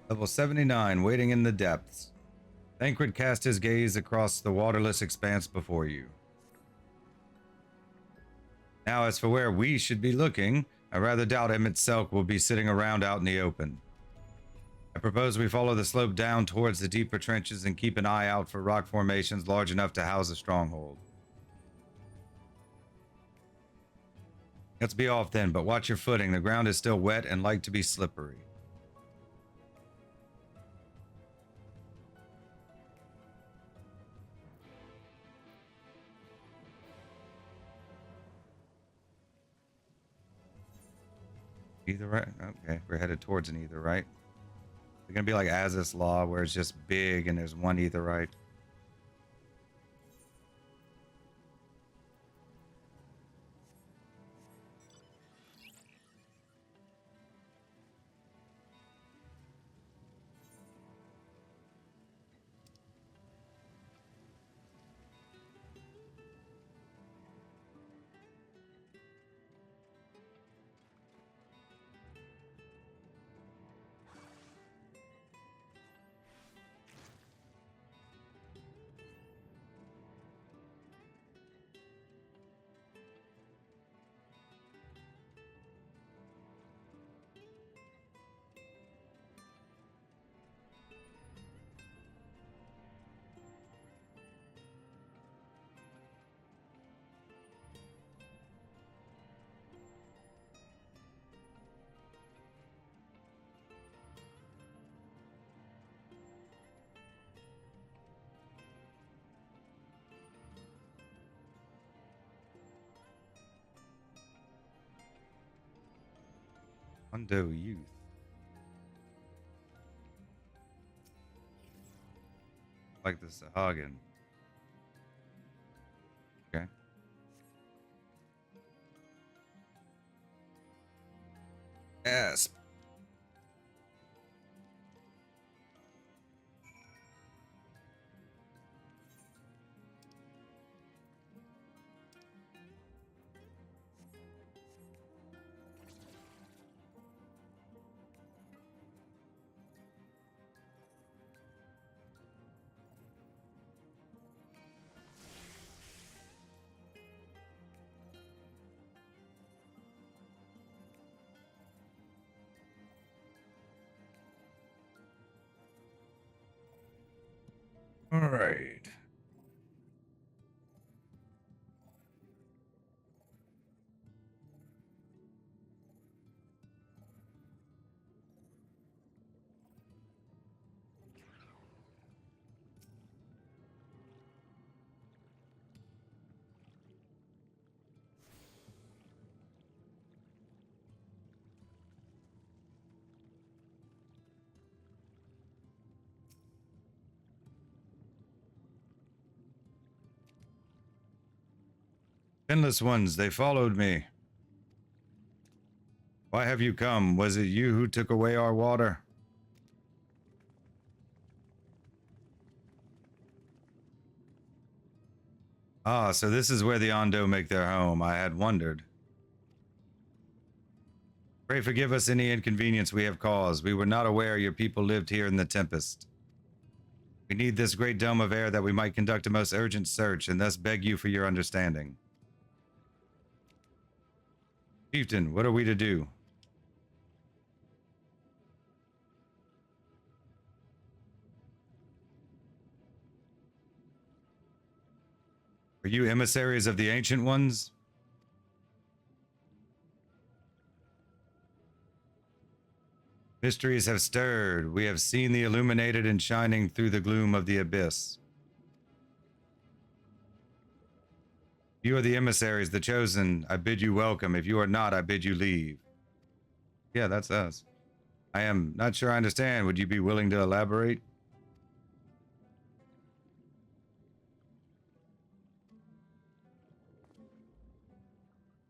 Level 79, waiting in the depths. Thancred cast his gaze across the waterless expanse before you. Now, as for where we should be looking, I rather doubt Emmett Selk will be sitting around out in the open. I propose we follow the slope down towards the deeper trenches and keep an eye out for rock formations large enough to house a stronghold. Let's be off then, but watch your footing. The ground is still wet and like to be slippery. Either right? Okay, we're headed towards an either right. It's gonna be like Azis Law, where it's just big and there's one either right. Hondo Youth. Like the Sahagin. Okay. Yes. All right. Endless ones, they followed me. Why have you come? Was it you who took away our water? Ah, so this is where the Ondo make their home. I had wondered. Pray forgive us any inconvenience we have caused. We were not aware your people lived here in the Tempest. We need this great dome of air that we might conduct a most urgent search, and thus beg you for your understanding. Chieftain, what are we to do? Are you emissaries of the Ancient Ones? Mysteries have stirred. We have seen the illuminated and shining through the gloom of the abyss. You are the emissaries, the chosen. I bid you welcome. If you are not, I bid you leave. Yeah, that's us. I am not sure I understand. Would you be willing to elaborate?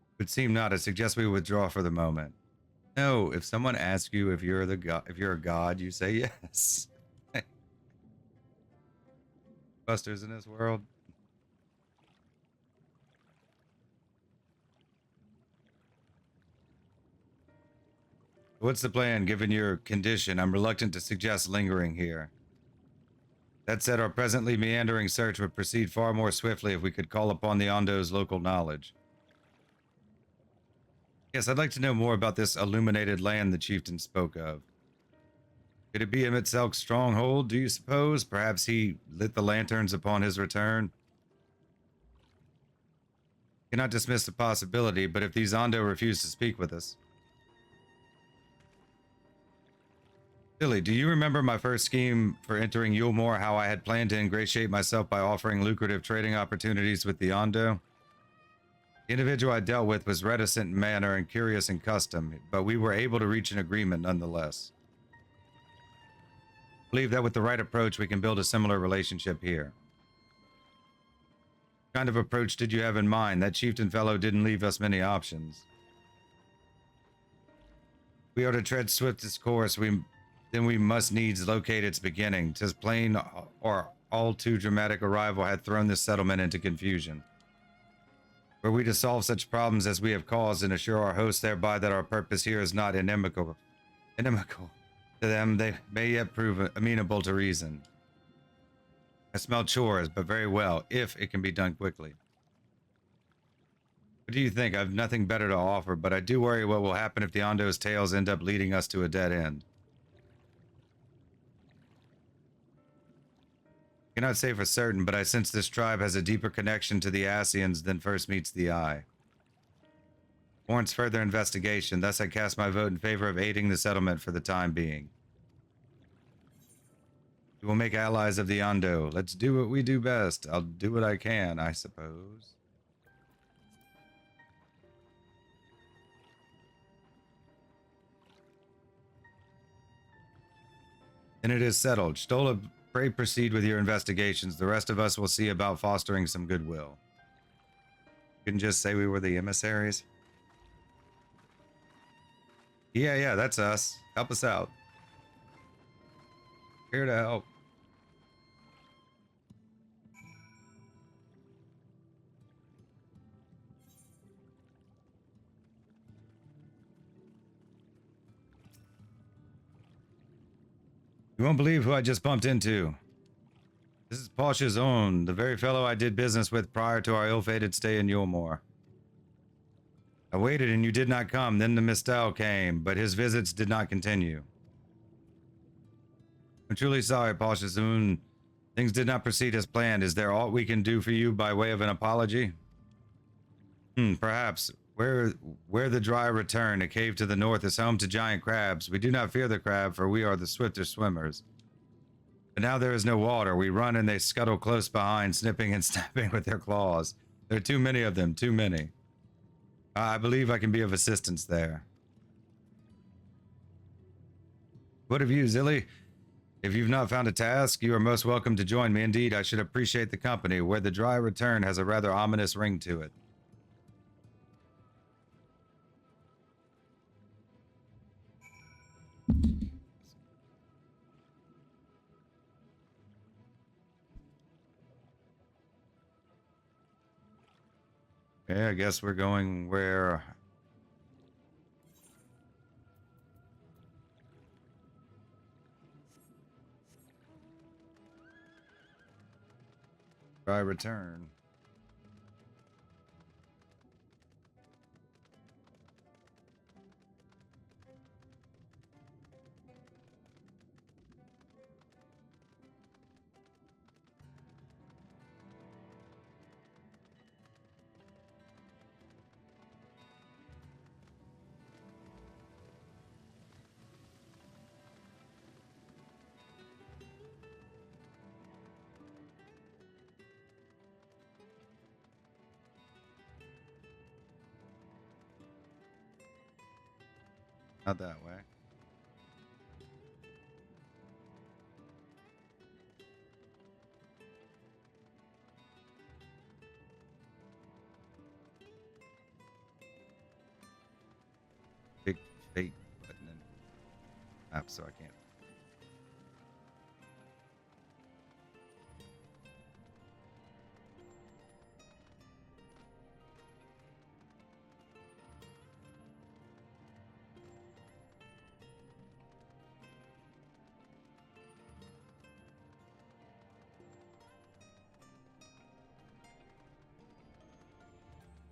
It would seem not. I suggest we withdraw for the moment. No, if someone asks you if you're the god, if you're a god, you say yes. Busters in this world. What's the plan given your condition? I'm reluctant to suggest lingering here. That said, our presently meandering search would proceed far more swiftly if we could call upon the Ondo's local knowledge. Yes, I'd like to know more about this illuminated land the chieftain spoke of. Could it be Emitselk's stronghold, do you suppose? Perhaps he lit the lanterns upon his return? Cannot dismiss the possibility, but if these Ondo refuse to speak with us... Billy, do you remember my first scheme for entering Yulmore, how I had planned to ingratiate myself by offering lucrative trading opportunities with the Ondo? The individual I dealt with was reticent in manner and curious in custom, but we were able to reach an agreement nonetheless. I believe that with the right approach, we can build a similar relationship here. What kind of approach did you have in mind? That chieftain fellow didn't leave us many options. If we are to tread swiftest course, then we must needs locate its beginning. 'Tis plain or all too dramatic arrival had thrown this settlement into confusion. Were we to solve such problems as we have caused and assure our hosts thereby that our purpose here is not inimical to them, they may yet prove amenable to reason. I smell chores, but very well, if it can be done quickly. What do you think? I have nothing better to offer, but I do worry what will happen if the Ondo's tales end up leading us to a dead end. I cannot say for certain, but I sense this tribe has a deeper connection to the Asians than first meets the eye. Warrants further investigation, thus I cast my vote in favor of aiding the settlement for the time being. We will make allies of the Ondo. Let's do what we do best. I'll do what I can, I suppose. And it is settled. Stola, pray proceed with your investigations. The rest of us will see about fostering some goodwill. You can just say we were the emissaries. Yeah, that's us. Help us out. Here to help. You won't believe who I just bumped into. This is Posh's own, the very fellow I did business with prior to our ill-fated stay in Yulmore. I waited and you did not come, then the Mistel came, but his visits did not continue. I'm truly sorry, Posh's own. Things did not proceed as planned. Is there aught we can do for you by way of an apology? Perhaps. Where the dry return, a cave to the north, is home to giant crabs. We do not fear the crab, for we are the swifter swimmers. But now there is no water. We run and they scuttle close behind, snipping and snapping with their claws. There are too many of them, too many. I believe I can be of assistance there. What of you, Zilly? If you've not found a task, you are most welcome to join me. Indeed, I should appreciate the company, where the dry return has a rather ominous ring to it. Okay, I guess we're going where... Dry return. Not that way. Big fate button in app, so I can't.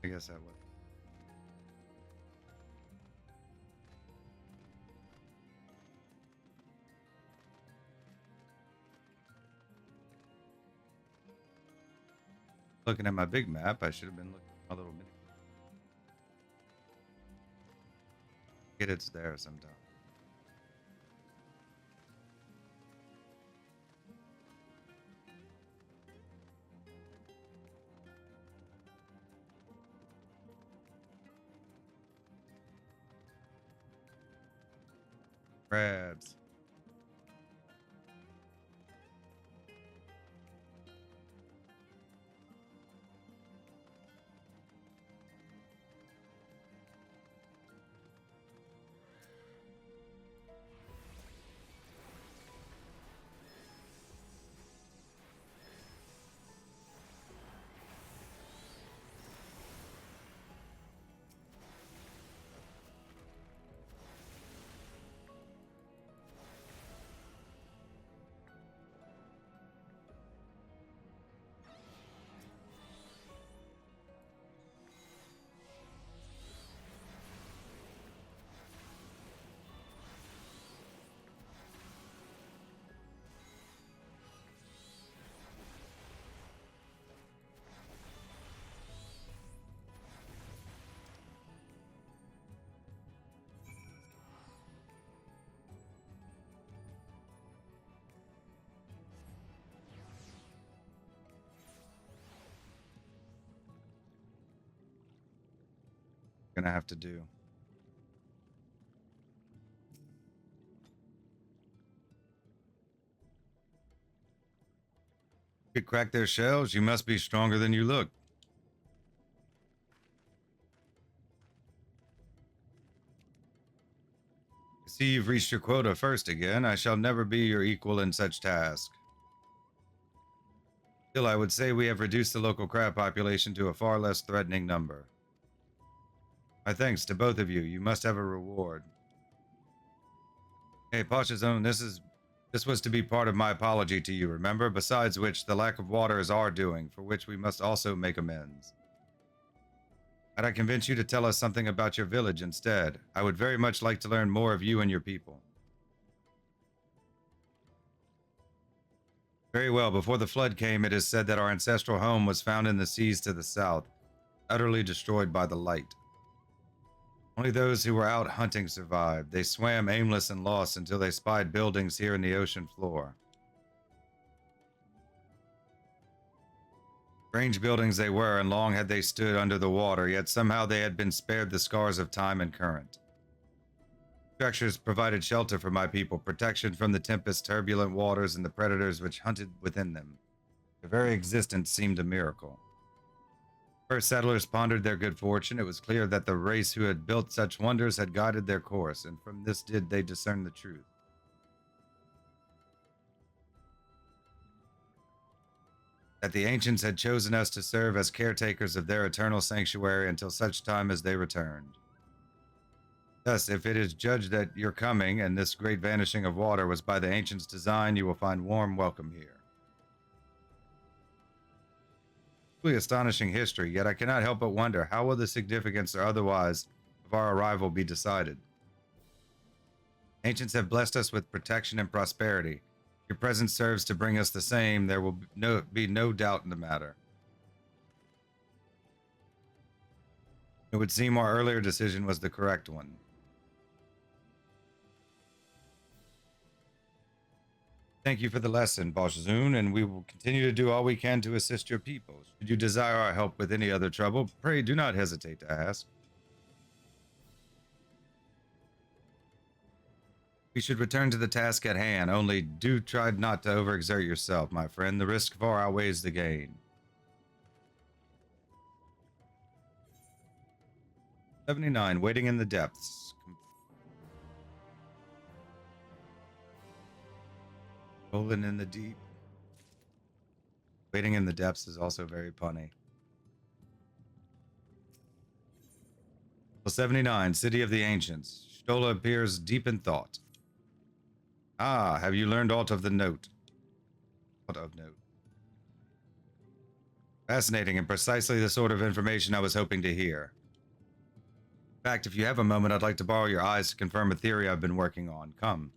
I guess that would. Looking at my big map, I should have been looking at my little mini. It's there sometime. Crabs. Gonna have to do. You could crack their shells. You must be stronger than you look. I see you've reached your quota first again. I shall never be your equal in such task. Still, I would say we have reduced the local crab population to a far less threatening number. My thanks to both of you. You must have a reward. Hey, Pasha's own, this was to be part of my apology to you, remember? Besides which, the lack of water is our doing, for which we must also make amends. Had I convince you to tell us something about your village instead? I would very much like to learn more of you and your people. Very well, before the flood came, it is said that our ancestral home was found in the seas to the south, utterly destroyed by the light. Only those who were out hunting survived. They swam aimless and lost until they spied buildings here in the ocean floor. Strange buildings they were, and long had they stood under the water, yet somehow they had been spared the scars of time and current. Structures provided shelter for my people, protection from the Tempest's turbulent waters and the predators which hunted within them. Their very existence seemed a miracle. First settlers pondered their good fortune. It was clear that the race who had built such wonders had guided their course, and from this did they discern the truth. That the ancients had chosen us to serve as caretakers of their eternal sanctuary until such time as they returned. Thus, if it is judged that your coming and this great vanishing of water was by the ancients' design, you will find warm welcome here. Truly astonishing history, yet I cannot help but wonder, how will the significance or otherwise of our arrival be decided? Ancients have blessed us with protection and prosperity. Your presence serves to bring us the same. There will be no doubt in the matter. It would seem our earlier decision was the correct one. Thank you for the lesson, Boshazun, and we will continue to do all we can to assist your people. Should you desire our help with any other trouble, pray do not hesitate to ask. We should return to the task at hand, only do try not to overexert yourself, my friend. The risk far outweighs the gain. 79, waiting in the depths. Rolling in the deep. Waiting in the depths is also very punny. Well, 79, City of the Ancients. Stola appears deep in thought. Ah, have you learned aught of the note? Aught of note. Fascinating and precisely the sort of information I was hoping to hear. In fact, if you have a moment, I'd like to borrow your eyes to confirm a theory I've been working on. Come.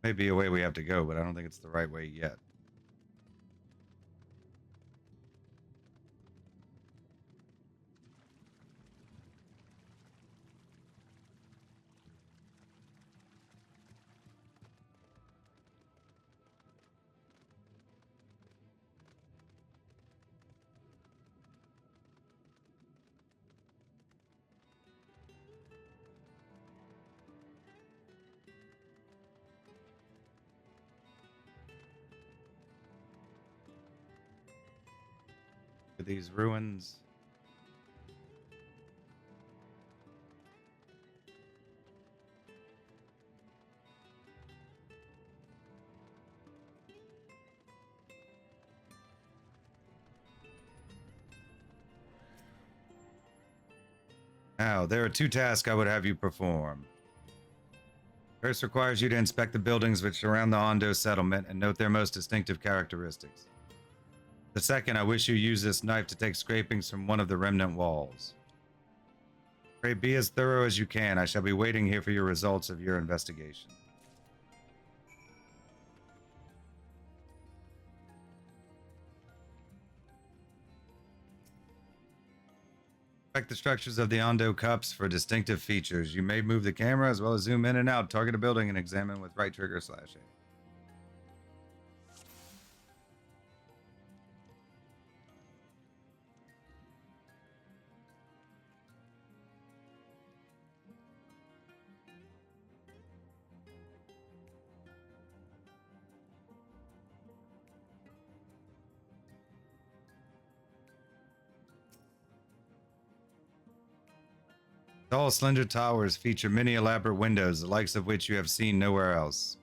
Maybe a way we have to go, but I don't think it's the right way yet. These ruins. Now, there are 2 tasks I would have you perform. First requires you to inspect the buildings which surround the Ondo settlement and note their most distinctive characteristics. The second, I wish you use this knife to take scrapings from one of the remnant walls. Pray be as thorough as you can. I shall be waiting here for your results of your investigation. Check the structures of the Ondo cups for distinctive features. You may move the camera as well as zoom in and out, target a building, and examine with right trigger /A. Tall, slender towers feature many elaborate windows, the likes of which you have seen nowhere else.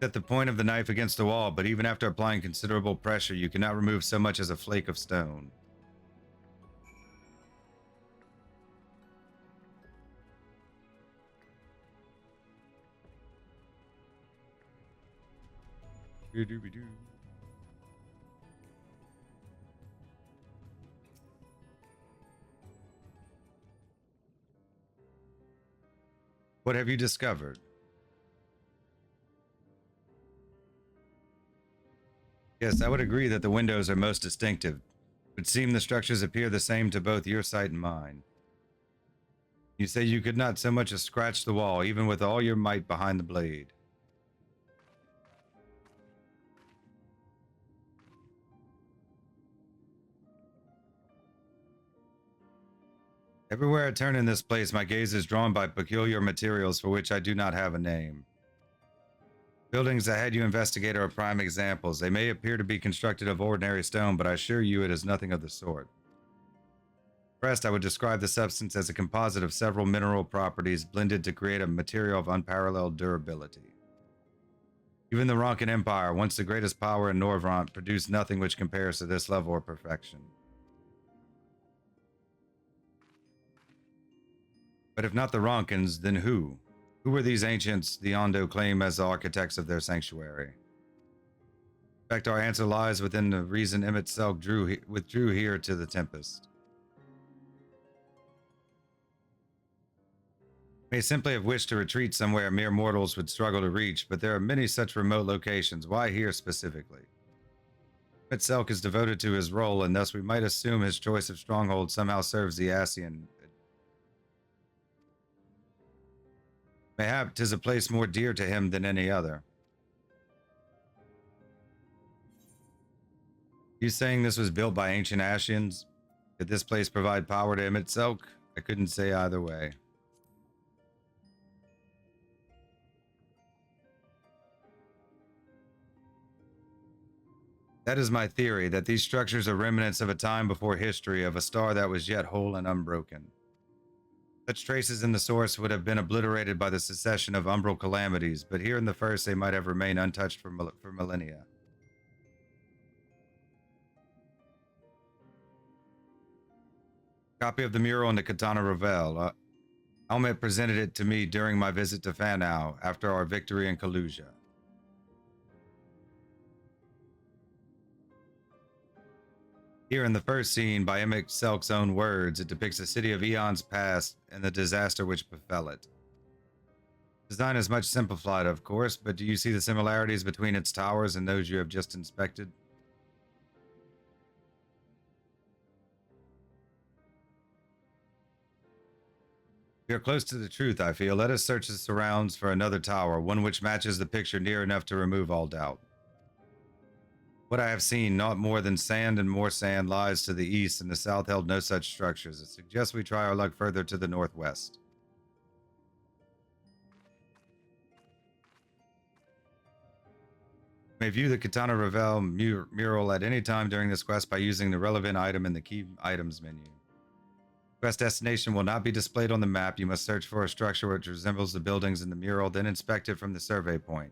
Set the point of the knife against the wall, but even after applying considerable pressure, you cannot remove so much as a flake of stone. What have you discovered? Yes, I would agree that the windows are most distinctive. It would seem the structures appear the same to both your sight and mine. You say you could not so much as scratch the wall, even with all your might behind the blade. Everywhere I turn in this place, my gaze is drawn by peculiar materials for which I do not have a name. Buildings I had you investigate are prime examples. They may appear to be constructed of ordinary stone, but I assure you it is nothing of the sort. First, I would describe the substance as a composite of several mineral properties blended to create a material of unparalleled durability. Even the Ronkan Empire, once the greatest power in Norvrant, produced nothing which compares to this level of perfection. But if not the Ronkans, then who? Who were these ancients the Ondo claim as the architects of their sanctuary? In fact, our answer lies within the reason Emmett Selk withdrew here to the Tempest. May simply have wished to retreat somewhere mere mortals would struggle to reach, but there are many such remote locations. Why here specifically? Selk is devoted to his role, and thus we might assume his choice of stronghold somehow serves the Ascian. Mayhap 'tis a place more dear to him than any other. You saying this was built by ancient Ascians? Did this place provide power to him itself? I couldn't say either way. That is my theory, that these structures are remnants of a time before history, of a star that was yet whole and unbroken. Such traces in the source would have been obliterated by the succession of umbral calamities, but here in the first they might have remained untouched for millennia. Copy of the mural in the Katana Revel. Almet presented it to me during my visit to Fanau after our victory in Kalusia. Here in the first scene, by Emmett Selk's own words, it depicts a city of eons past and the disaster which befell it. Design is much simplified, of course, but do you see the similarities between its towers and those you have just inspected? We are close to the truth, I feel. Let us search the surrounds for another tower, one which matches the picture near enough to remove all doubt. What I have seen, not more than sand and more sand, lies to the east, and the south held no such structures. It suggests we try our luck further to the northwest. You may view the Katana Revel mural at any time during this quest by using the relevant item in the key items menu. Quest destination will not be displayed on the map. You must search for a structure which resembles the buildings in the mural, then inspect it from the survey point.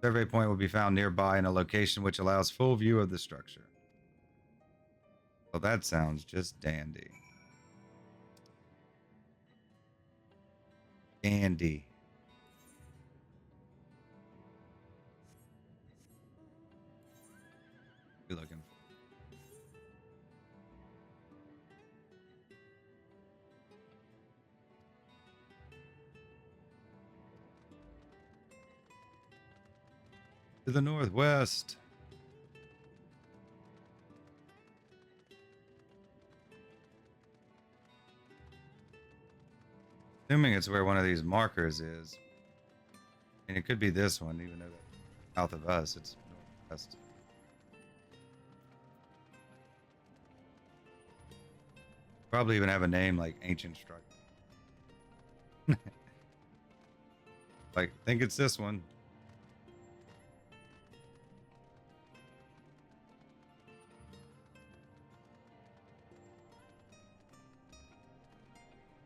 The survey point will be found nearby in a location which allows full view of the structure. Well, that sounds just dandy. Dandy. What are you looking for? To the northwest. Assuming it's where one of these markers is. And it could be this one, even though that's south of us, it's northwest. Probably even have a name like Ancient Structure. Like, I think it's this one.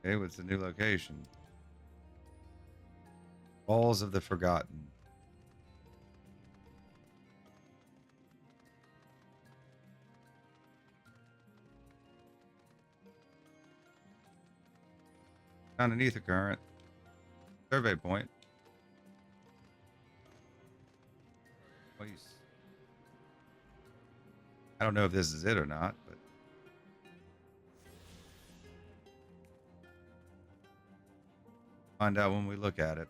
Okay, what's the new location? Walls of the Forgotten. Found an ether current. Survey point. I don't know if this is it or not, but find out when we look at it.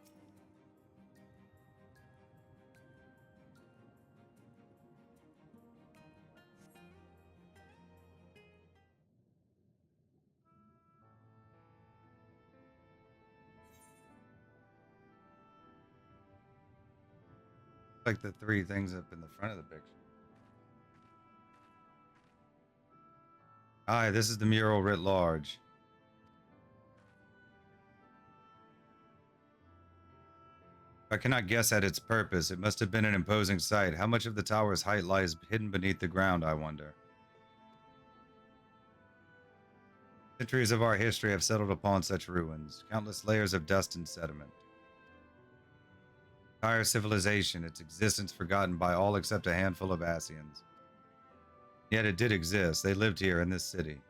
Like the three things up in the front of the picture. Aye, this is the mural writ large. I cannot guess at its purpose. It must have been an imposing sight. How much of the tower's height lies hidden beneath the ground, I wonder. Centuries of our history have settled upon such ruins, countless layers of dust and sediment. Entire civilization, its existence forgotten by all except a handful of Ascians. Yet it did exist. They lived here in this city.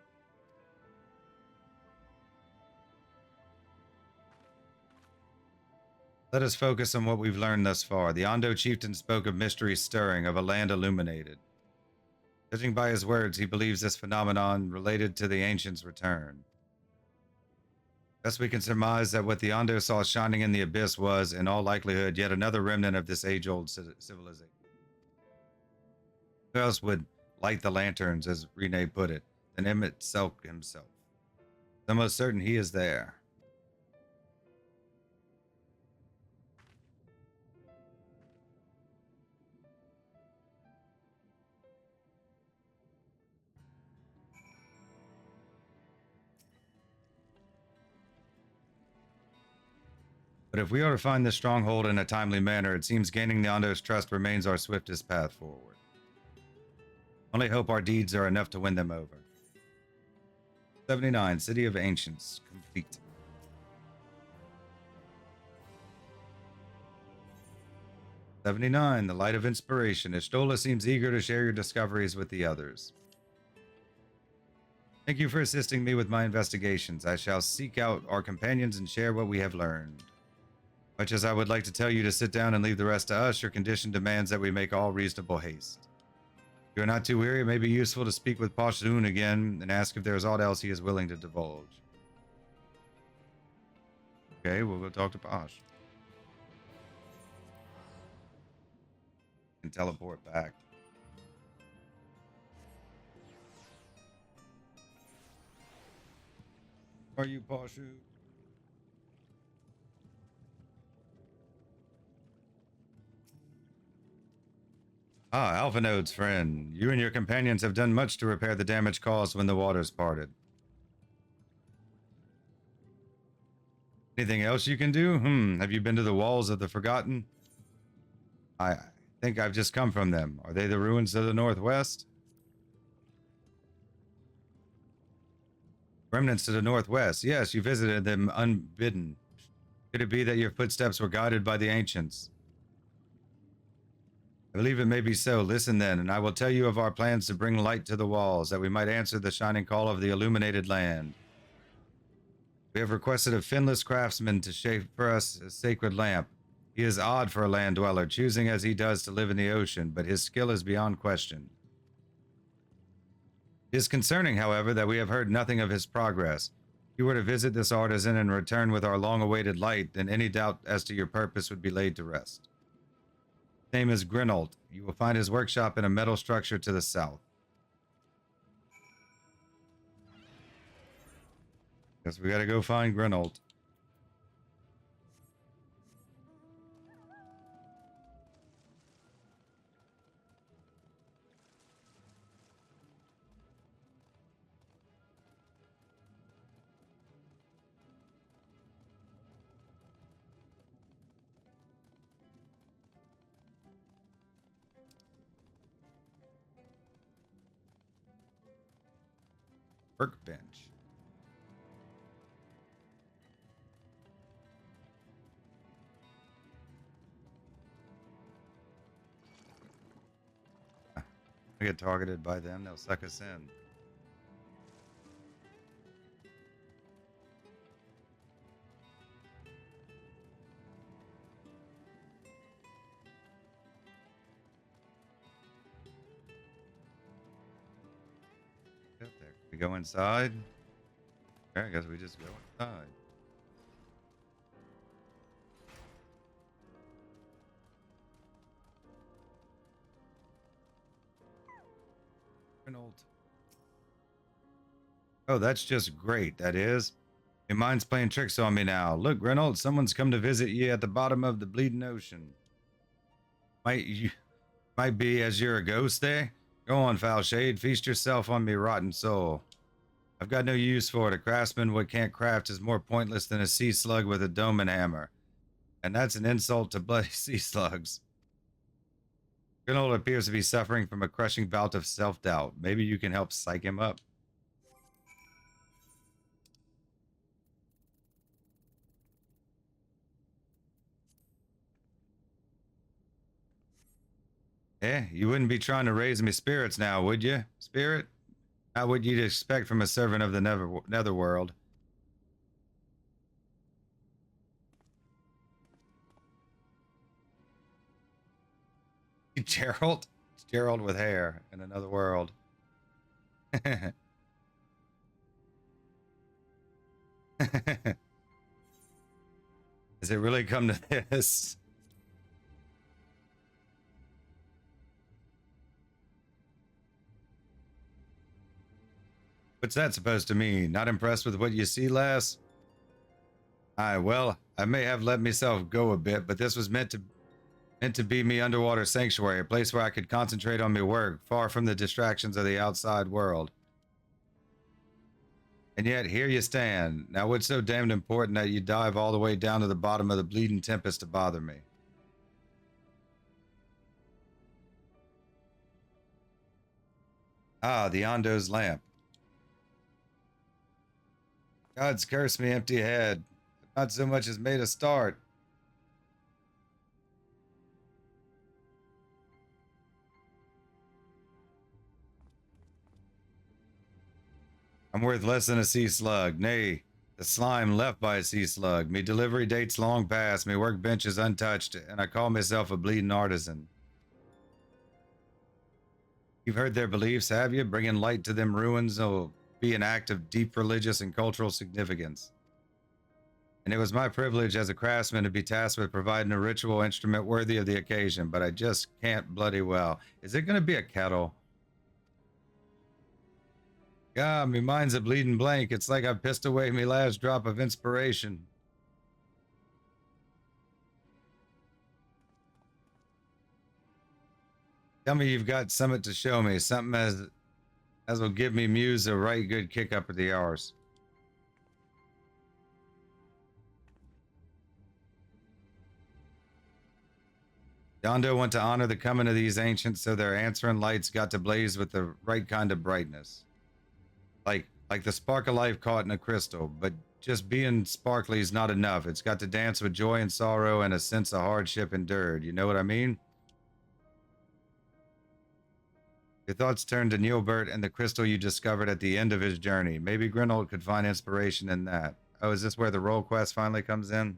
Let us focus on what we've learned thus far. The Ondo chieftain spoke of mystery stirring, of a land illuminated. Judging by his words, he believes this phenomenon related to the ancients' return. Thus we can surmise that what the Ondo saw shining in the abyss was, in all likelihood, yet another remnant of this age-old civilization. Who else would light the lanterns, as Rene put it, than Emmett Selk himself. I'm almost certain he is there. But if we are to find this stronghold in a timely manner, it seems gaining the Ondo's trust remains our swiftest path forward. Only hope our deeds are enough to win them over. 79, City of Ancients, complete. '79, the Light of Inspiration. Ishtola seems eager to share your discoveries with the others. Thank you for assisting me with my investigations. I shall seek out our companions and share what we have learned. Much as I would like to tell you to sit down and leave the rest to us, your condition demands that we make all reasonable haste. If you're not too weary, it may be useful to speak with Pashtun again and ask if there is aught else he is willing to divulge. Okay, we'll go talk to Posh. And teleport back. Are you Pashu? Ah, Alpha Node's friend. You and your companions have done much to repair the damage caused when the waters parted. Anything else you can do? Have you been to the walls of the Forgotten? I think I've just come from them. Are they the ruins to the northwest? Remnants to the northwest. Yes, you visited them unbidden. Could it be that your footsteps were guided by the ancients? I believe it may be so. Listen then, and I will tell you of our plans to bring light to the walls, that we might answer the shining call of the illuminated land. We have requested a finless craftsman to shape for us a sacred lamp. He is odd for a land dweller, choosing as he does to live in the ocean, but his skill is beyond question. It is concerning, however, that we have heard nothing of his progress. If you were to visit this artisan and return with our long-awaited light, then any doubt as to your purpose would be laid to rest. His name is Grinold. You will find his workshop in a metal structure to the south. Guess we gotta go find Grinold. Workbench. We get targeted by them, they'll suck us in. Get there. We go inside. Okay, I guess we just go inside. Grinold. Oh, that's just great, that is. Your mind's playing tricks on me now. Look, Grinold, someone's come to visit you at the bottom of the bleeding ocean. Might be as you're a ghost there? Go on, foul shade, feast yourself on me rotten soul. I've got no use for it. A craftsman what can't craft is more pointless than a sea slug with a dome and hammer. And that's an insult to bloody sea slugs. Grinold appears to be suffering from a crushing bout of self-doubt. Maybe you can help psych him up. You wouldn't be trying to raise me spirits now, would you, spirit? Not what you'd expect from a servant of the netherworld. Gerald? It's Gerald with hair in another world. Has it really come to this? What's that supposed to mean? Not impressed with what you see, lass? Aye, well, I may have let myself go a bit, but this was meant to be me underwater sanctuary, a place where I could concentrate on my work, far from the distractions of the outside world. And yet, here you stand. Now, what's so damned important that you dive all the way down to the bottom of the bleeding Tempest to bother me? Ah, the Ondo's lamp. God's curse me, empty head. Not so much as made a start. I'm worth less than a sea slug. Nay, the slime left by a sea slug. Me delivery date's long past, me workbench is untouched, and I call myself a bleeding artisan. You've heard their beliefs, have you? Bringing light to them ruins will be an act of deep religious and cultural significance. And it was my privilege as a craftsman to be tasked with providing a ritual instrument worthy of the occasion, but I just can't bloody well. Is it going to be a kettle? God, me mind's a bleeding blank. It's like I've pissed away me last drop of inspiration. Tell me you've got something to show me, something as will give me muse a right good kick up at the arse. Yondo want to honor the coming of these ancients, so their answering lights got to blaze with the right kind of brightness. Like the spark of life caught in a crystal, but just being sparkly is not enough. It's got to dance with joy and sorrow and a sense of hardship endured. You know what I mean? Your thoughts turned to Neilbert and the crystal you discovered at the end of his journey. Maybe Grinold could find inspiration in that. Oh, is this where the role quest finally comes in?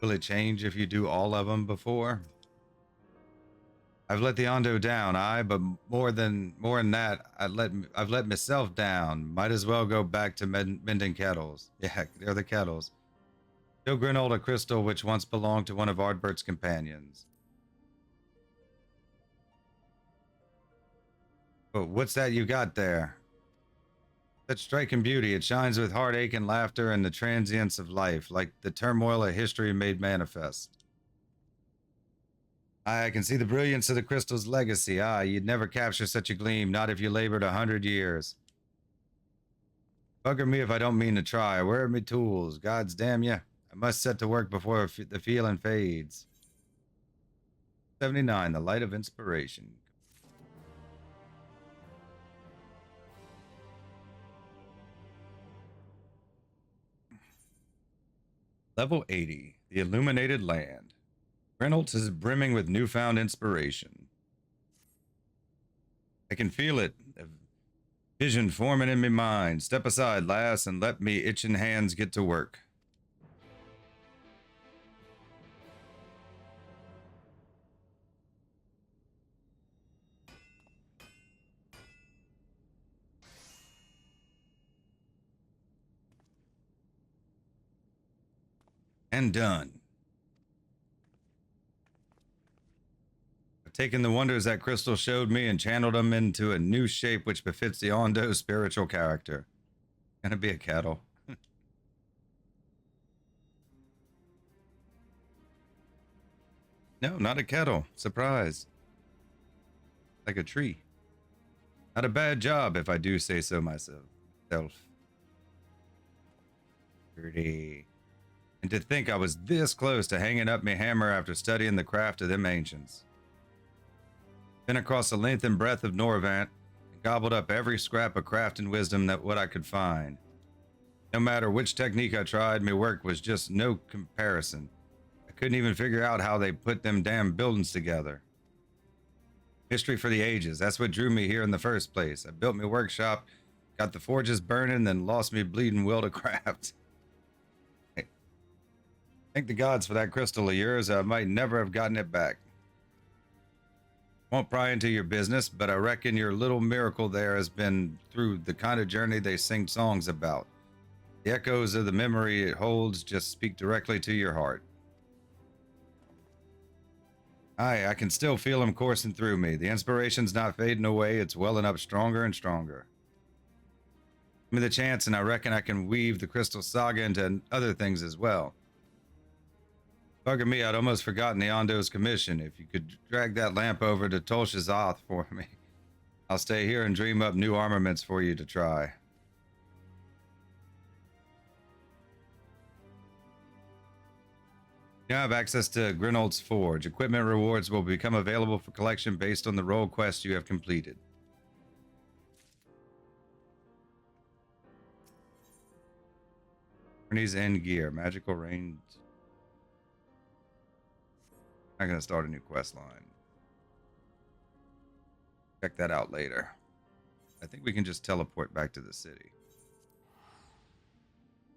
Will it change if you do all of them before? I've let the Ondo down, aye, but more than that, I've let myself down. Might as well go back to mending kettles. Yeah, they're the kettles. Show Grinold a crystal which once belonged to one of Ardbert's companions. But what's that you got there? Such striking beauty, it shines with heartache and laughter and the transience of life, like the turmoil of history made manifest. I can see the brilliance of the crystal's legacy. You'd never capture such a gleam, not if you labored 100 years. Bugger me if I don't mean to try. Where are my tools? Gods damn ya. I must set to work before the feeling fades. 79, the light of inspiration. Level 80, the illuminated land. Reynolds is brimming with newfound inspiration. I can feel it, a vision forming in me mind. Step aside, lass, and let me itching hands get to work. And done. I've taken the wonders that crystal showed me and channeled them into a new shape which befits the Ondo's spiritual character. Gonna be a kettle. No, not a kettle. Surprise. Like a tree. Not a bad job, if I do say so myself. Pretty. And to think I was this close to hanging up me hammer after studying the craft of them ancients. Been across the length and breadth of Norvant and gobbled up every scrap of craft and wisdom that what I could find. No matter which technique I tried, my work was just no comparison. I couldn't even figure out how they put them damn buildings together. History for the ages, that's what drew me here in the first place. I built my workshop, got the forges burning, then lost me bleeding will to craft. Thank the gods for that crystal of yours. I might never have gotten it back. Won't pry into your business, but I reckon your little miracle there has been through the kind of journey they sing songs about. The echoes of the memory it holds just speak directly to your heart. I can still feel him coursing through me. The inspiration's not fading away. It's welling up stronger and stronger. Give me the chance, and I reckon I can weave the Crystal Saga into other things as well. Bugger me, I'd almost forgotten the Ondo's commission. If you could drag that lamp over to Tolshazoth for me, I'll stay here and dream up new armaments for you to try. You now have access to Grinold's Forge. Equipment rewards will become available for collection based on the role quest you have completed. Journey's End Gear. Magical Range. I'm going to start a new quest line. Check that out later. I think we can just teleport back to the city.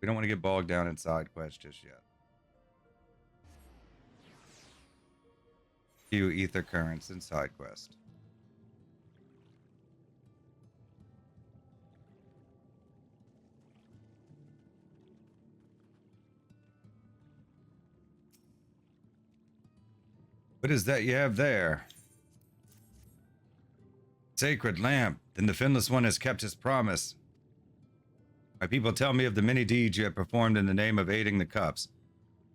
We don't want to get bogged down in side quests just yet. Few ether currents in side quest. What is that you have there? Sacred lamp. Then the Finless One has kept his promise. My people tell me of the many deeds you have performed in the name of aiding the Cups.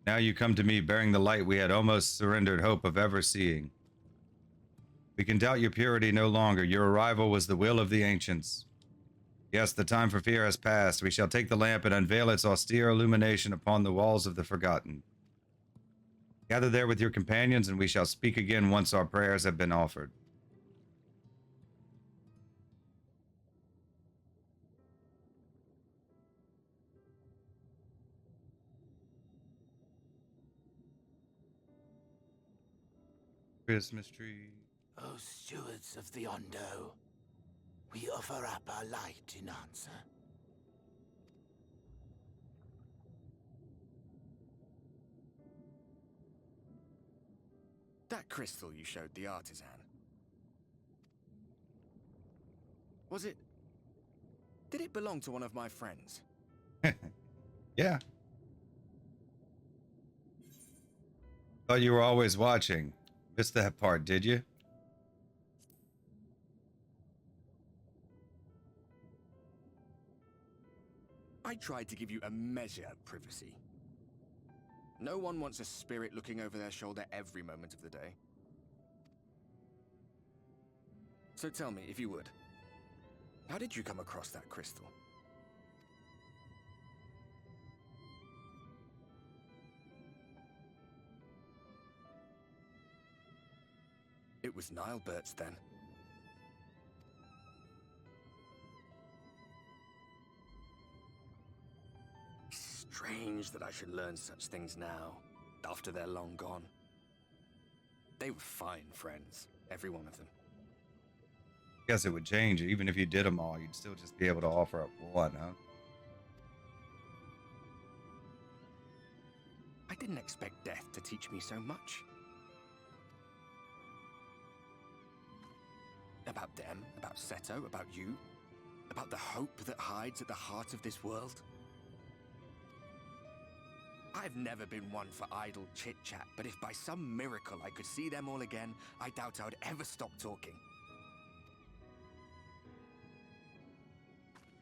Now you come to me bearing the light we had almost surrendered hope of ever seeing. We can doubt your purity no longer. Your arrival was the will of the ancients. Yes, the time for fear has passed. We shall take the lamp and unveil its austere illumination upon the walls of the Forgotten. Gather there with your companions, and we shall speak again once our prayers have been offered. Christmas tree. O stewards of the Ondo, we offer up our light in answer. That crystal you showed the artisan. Was it... Did it belong to one of my friends? Yeah. Thought you were always watching. Missed that part, did you? I tried to give you a measure of privacy. No one wants a spirit looking over their shoulder every moment of the day. So tell me, if you would, how did you come across that crystal? It was Nilebert's then. Strange that I should learn such things now, after they're long gone. They were fine friends, every one of them. Guess it would change. Even if you did them all, you'd still just be able to offer up one, huh? I didn't expect death to teach me so much. About them, about Seto, about you, about the hope that hides at the heart of this world. I've never been one for idle chit-chat, but if by some miracle I could see them all again, I doubt I would ever stop talking.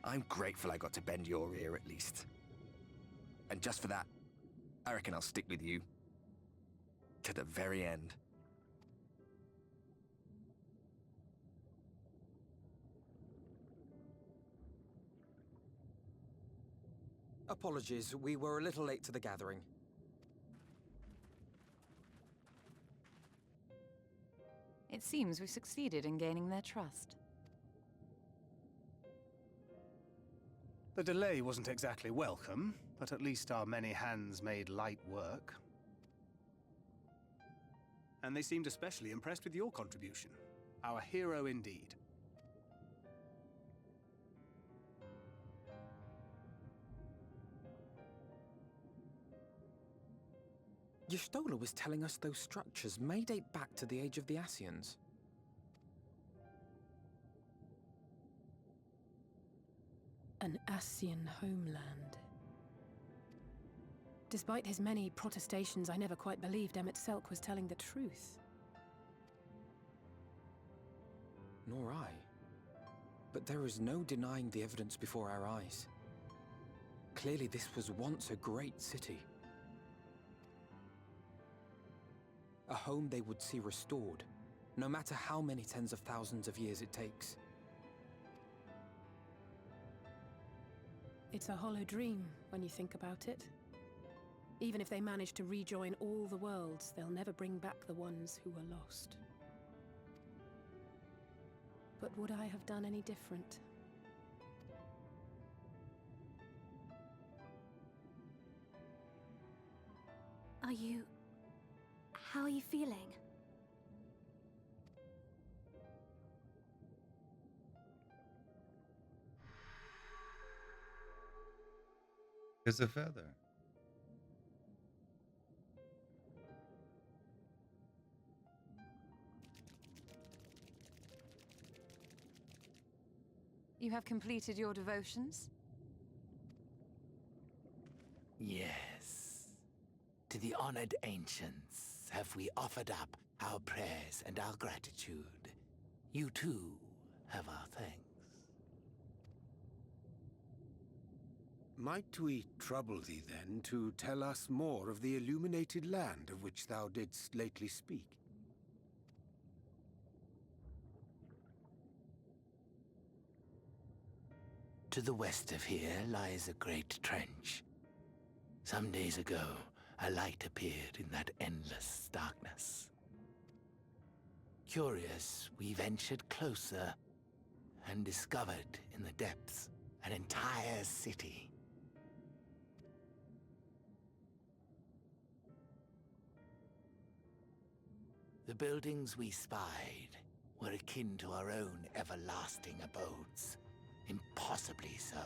I'm grateful I got to bend your ear at least. And just for that, I reckon I'll stick with you. To the very end. Apologies, we were a little late to the gathering. It seems we succeeded in gaining their trust. The delay wasn't exactly welcome, but at least our many hands made light work. And they seemed especially impressed with your contribution. Our hero indeed. Y'shtola was telling us those structures may date back to the age of the Ascians. An Ascian homeland. Despite his many protestations, I never quite believed Emmett Selk was telling the truth. Nor I. But there is no denying the evidence before our eyes. Clearly this was once a great city. A home they would see restored, no matter how many tens of thousands of years it takes. It's a hollow dream when you think about it. Even if they manage to rejoin all the worlds, they'll never bring back the ones who were lost. But would I have done any different? How are you feeling? It's a feather. You have completed your devotions? Yes. To the honored ancients have we offered up our prayers and our gratitude. You too have our thanks. Might we trouble thee then to tell us more of the illuminated land of which thou didst lately speak? To the west of here lies a great trench. Some days ago, a light appeared in that endless darkness. Curious, we ventured closer and discovered in the depths an entire city. The buildings we spied were akin to our own everlasting abodes. Impossibly so.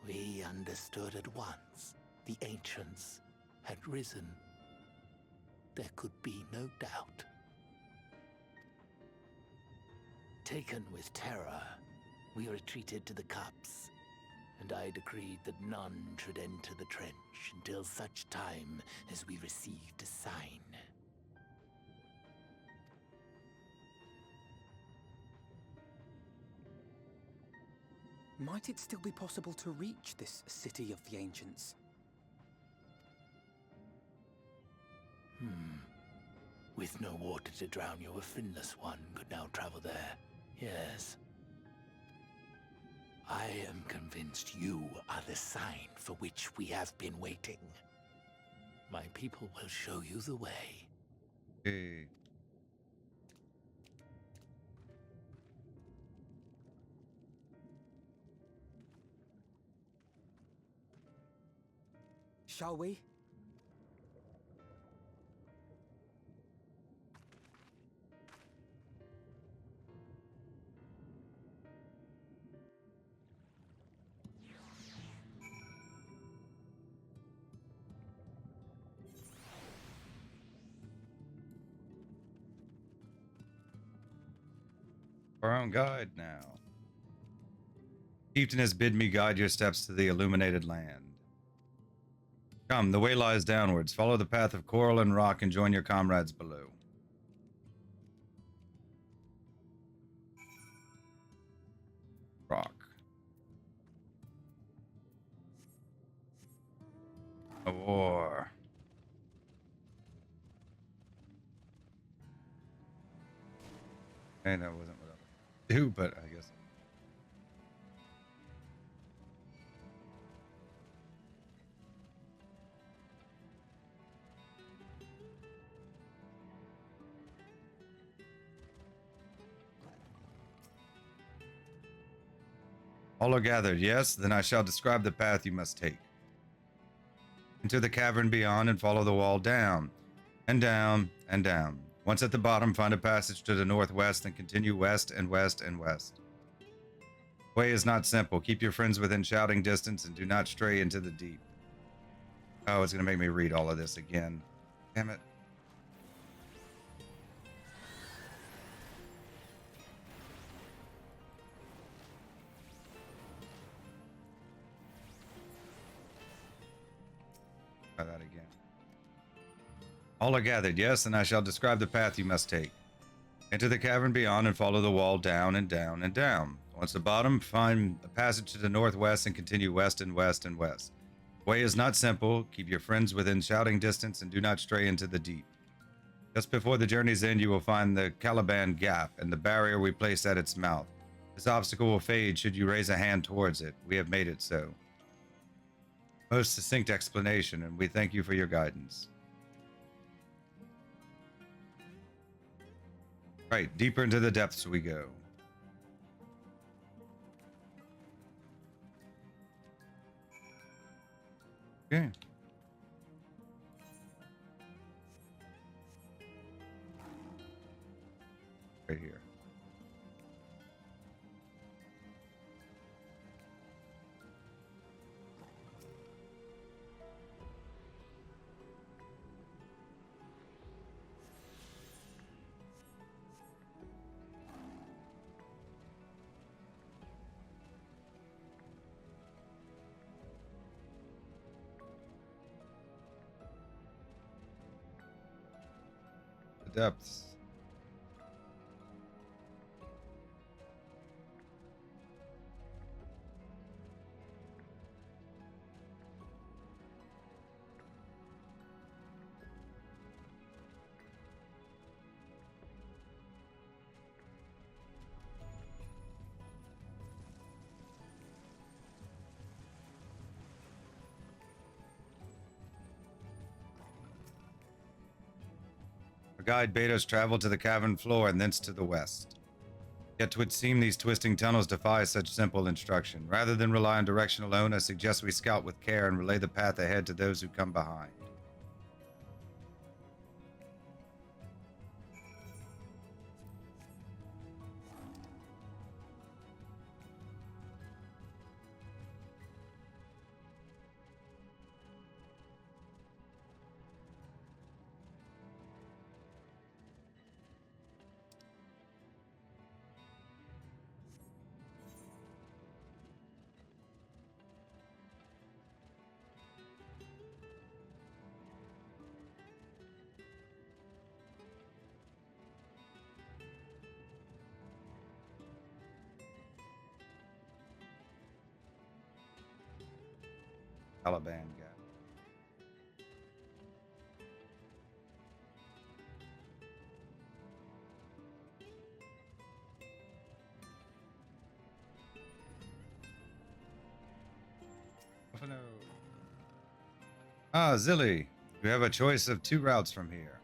We understood at once the ancients had risen. There could be no doubt. Taken with terror, we retreated to the cups, and I decreed that none should enter the trench until such time as we received a sign. Might it still be possible to reach this city of the ancients? With no water to drown you, a finless one could now travel there. Yes. I am convinced you are the sign for which we have been waiting. My people will show you the way. Hey. Shall we? Our own guide now. Chieftain has bid me guide your steps to the illuminated land. Come, the way lies downwards. Follow the path of coral and rock and join your comrades below. Rock. A war. Hey, that wasn't what I would do, but I guess. All are gathered, yes? Then I shall describe the path you must take. Enter the cavern beyond and follow the wall down, and down, and down. Once at the bottom, find a passage to the northwest and continue west and west and west. The way is not simple. Keep your friends within shouting distance and do not stray into the deep. Oh, it's going to make me read all of this again. Damn it. Try that again. All are gathered, yes, and I shall describe the path you must take. Enter the cavern beyond and follow the wall down and down and down. Once the bottom, find a passage to the northwest and continue west and west and west. The way is not simple. Keep your friends within shouting distance and do not stray into the deep. Just before the journey's end, you will find the Caliban Gap and the barrier we placed at its mouth. This obstacle will fade should you raise a hand towards it. We have made it so. Most succinct explanation, and we thank you for your guidance. Right, deeper into the depths we go. Okay. Right here. The depths. Our guide bade us travel to the cavern floor and thence to the west. Yet 'twould seem these twisting tunnels defy such simple instruction. Rather than rely on direction alone, I suggest we scout with care and relay the path ahead to those who come behind. Caliban Gap. Buffalo. Ah, Zilly. You have a choice of 2 routes from here.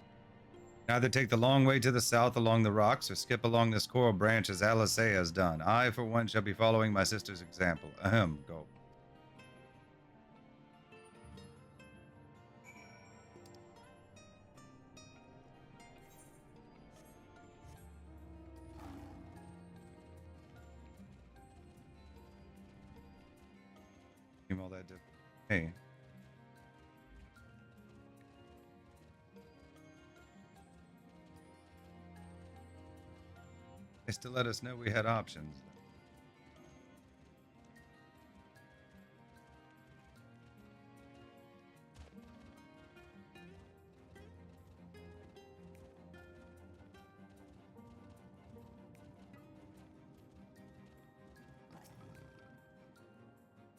Either take the long way to the south along the rocks or skip along this coral branch as Alisea has done. I, for one, shall be following my sister's example. Ahem, go. All that different. Hey. They still let us know we had options.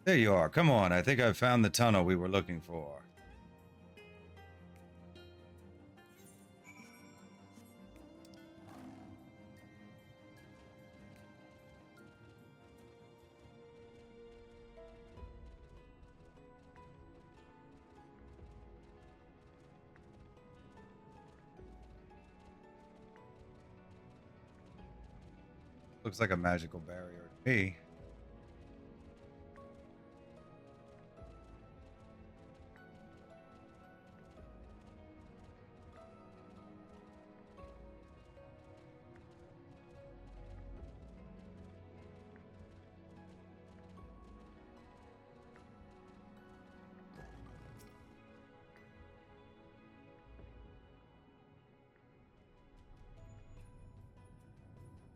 There you are. Come on. I think I've found the tunnel we were looking for. Looks like a magical barrier to me.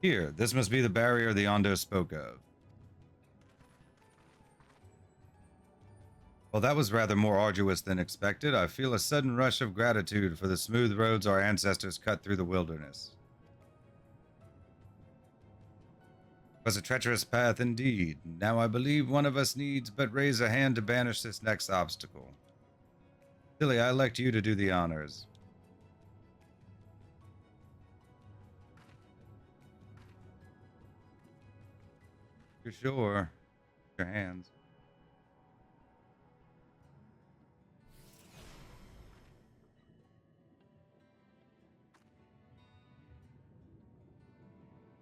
Here, this must be the barrier the Ondo spoke of. Well, that was rather more arduous than expected. I feel a sudden rush of gratitude for the smooth roads our ancestors cut through the wilderness. 'Twas a treacherous path indeed. Now I believe one of us needs but raise a hand to banish this next obstacle. Tilly, I elect you to do the honors. You're sure. Your hands.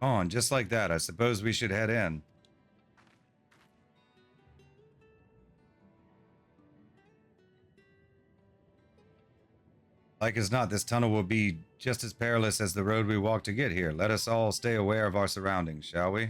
On, just like that. I suppose we should head in. Like as not, this tunnel will be just as perilous as the road we walked to get here. Let us all stay aware of our surroundings, shall we?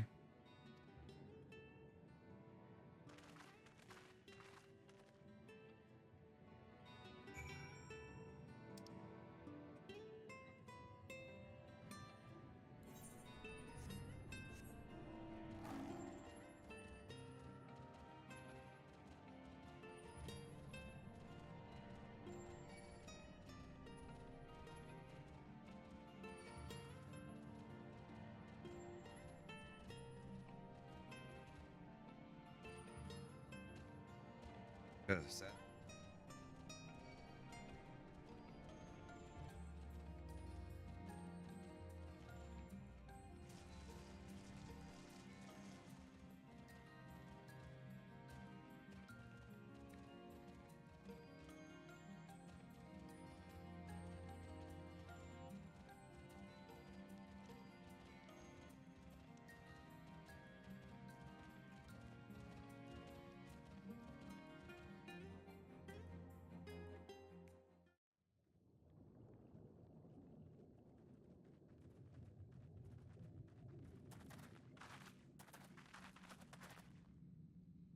Because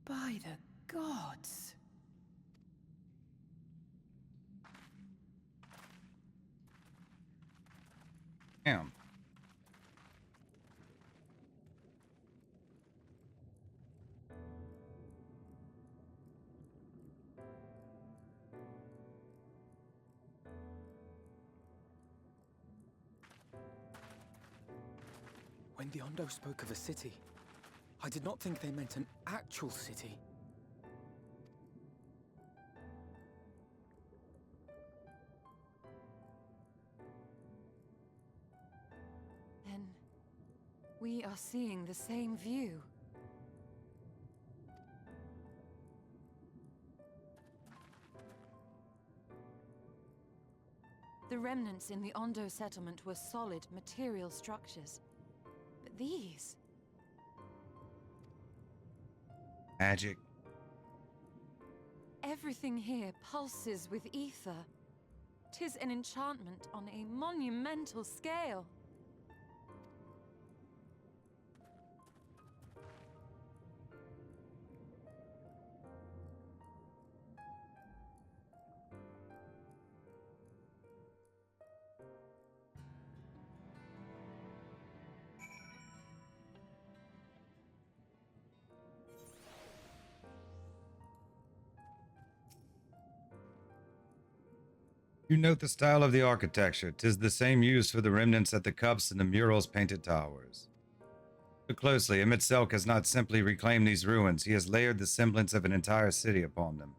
By the gods. damn. When the Ondo spoke of a city, I did not think they meant an actual city. Then we are seeing the same view. The remnants in the Ondo settlement were solid material structures. But these... Magic. Everything here pulses with ether. 'Tis an enchantment on a monumental scale. You note the style of the architecture. 'Tis the same used for the remnants at the cups and the murals painted towers. Look closely. Emet-Selch has not simply reclaimed these ruins. He has layered the semblance of an entire city upon them.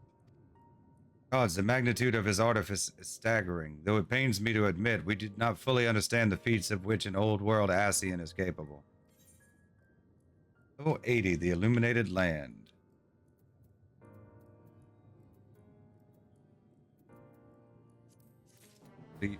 Gods, the magnitude of his artifice is staggering, though it pains me to admit we did not fully understand the feats of which an old-world Ascian is capable. Level 80, the Illuminated Land. The